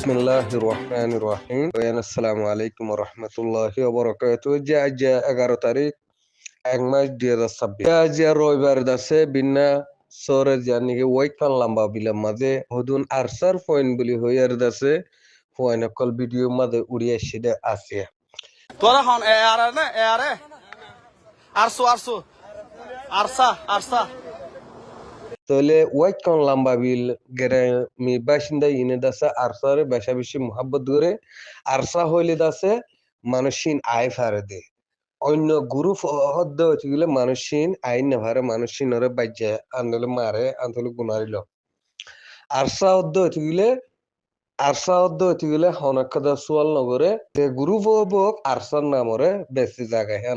বিসমিল্লাহির রহমানির রহিম। আসসালামু আলাইকুম ওয়া রাহমাতুল্লাহি ওয়া বারাকাতুহু। আজ 11 তারিখ 1 মাস 2026। আজ রবিবার দাসে বিনা সরে জানি ওই কান লম্বা বিলের মাঝে হদুন আরসার পয়েন্ট বলি হইয়ার দাসে পয়েন্ট কল ভিডিও মাঝে উড়িয়ে সিদে আছে। তোরা হন এ আরে না এ আরে আরসা আরসা তাহলে ওই কান লম্বা বিল গেরে মি বাসিন্দা ইনে দাসে আরসারে বেশা বেশি মোহাব্বত করে আরসা হইলে দাসে মানুষিন আয় ফারে দে অন্য গুরু হদ্দ হইলে মানুষিন আইন নেভারে মানুষিন ওরে বাজ্যে আন্দোলন মারে আন্দোলন গুনারিল আরসা হদ্দ হইলে হনকদা সোয়াল নগরে গুরু বক আরসার নামরে বেশি জায়গায় হ্যাঁ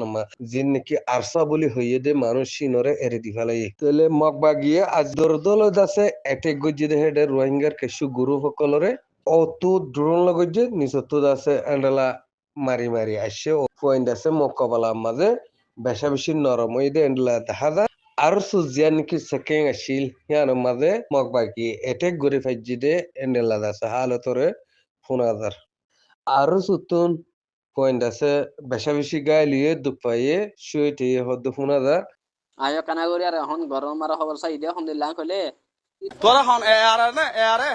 যিন নাকি আরসা বলি হইয়ে দে মানুষিন ওরে এরে দি ফেলাই তাহলে মগবা গিয়ে আজ দরদল আছে এটেক গজ্জি দে হেডে রোহিঙ্গার কেশু গুরু সকলরে অত ড্রোন লগজ্জে নিচত আছে এন্ডলা মারি মারি আসছে পয়েন্ট আছে মোকাবেলার মাঝে বেশা বেশি নরম ওই দে এন্ডলা দেখা যায় আর সুজিয়া নাকি সেকেন্ড আসিল ইয়ার মাঝে মগবাকি এটেক গড়ে ফাইজি দে এন্ডেলা আছে হালতরে ফোনাদার আর সুতুন পয়েন্ট আছে বেশা বেশি গায়ে লিয়ে দুপাইয়ে শুয়েতে হদ্দ ফোনাদার আয়ো কানা করি আর এখন গরম মারা খবর চাই দিয়া এখন দিল্লা কইলে তোরা হন এ আরে না এ আরে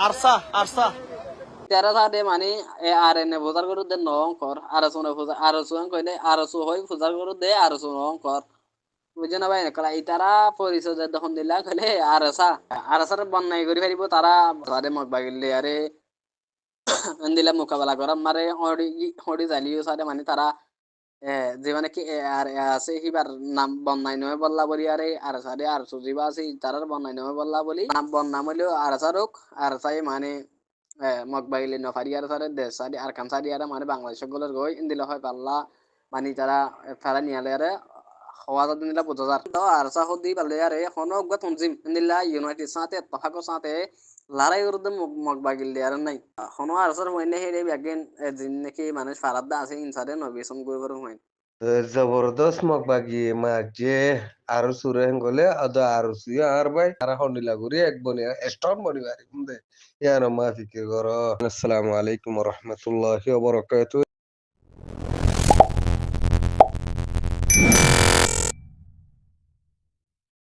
আরসা তেরা সাদে মানে এ আর এনে ফুজার গরু দে নং কর আর শুনে ফুজা আর শুন কইলে আর সু হই ফুজার গরু দে আর সু নং কর বুঝে না ভাই কলা ইতারা পরিচয় দে তখন দিল্লা কইলে আর সার বন্যাই করি ফেরিব তারা সাদে মগ বাগিলে আরে দিলা মোকাবেলা করা মারে হড়ি হড়ি জালিও সাদে মানে তারা যে মানে কি আর আছে হিবার নাম বন্যাই নয় বললা বলি আরে আর সাদে আর সুজিবা আছে তারার বন্যাই নয় বললা বলি নাম বন্যা মইলো আর সারক আর সাই মানে মগবাইলে নফারি আর সারে দেশ সাদি আর কাম সাদি আর মানে বাংলাদেশ গুলোর গই ইন্দিলা হয় পাল্লা মানে তারা ফেরা নিয়ালে আরে হওয়া দিন দিলা 50,000 তো আর সা হদি পালে আরে হনো গত তনজিম ইন্দিলা ইউনাইটেড সাথে তফাকো সাথে লড়াই করতে মগবাগিল আর নাই হনো আর সর হইনে হেরে ব্যাগেন জিন নাকি মানুষ ফারাদা আছে ইনসারে নবিসম গইবর হইন জবরদস্ত মগবাগি মাঝে আর সুরে গলে আদা আর সুয়া আর ভাই আর হন্ডিলা ঘুরি এক বনি স্ট্রং বনি বাড়ি ইয়ানো মা ফিকির করো। আসসালামু আলাইকুম ওয়া রাহমাতুল্লাহি ওয়া বারাকাতুহু।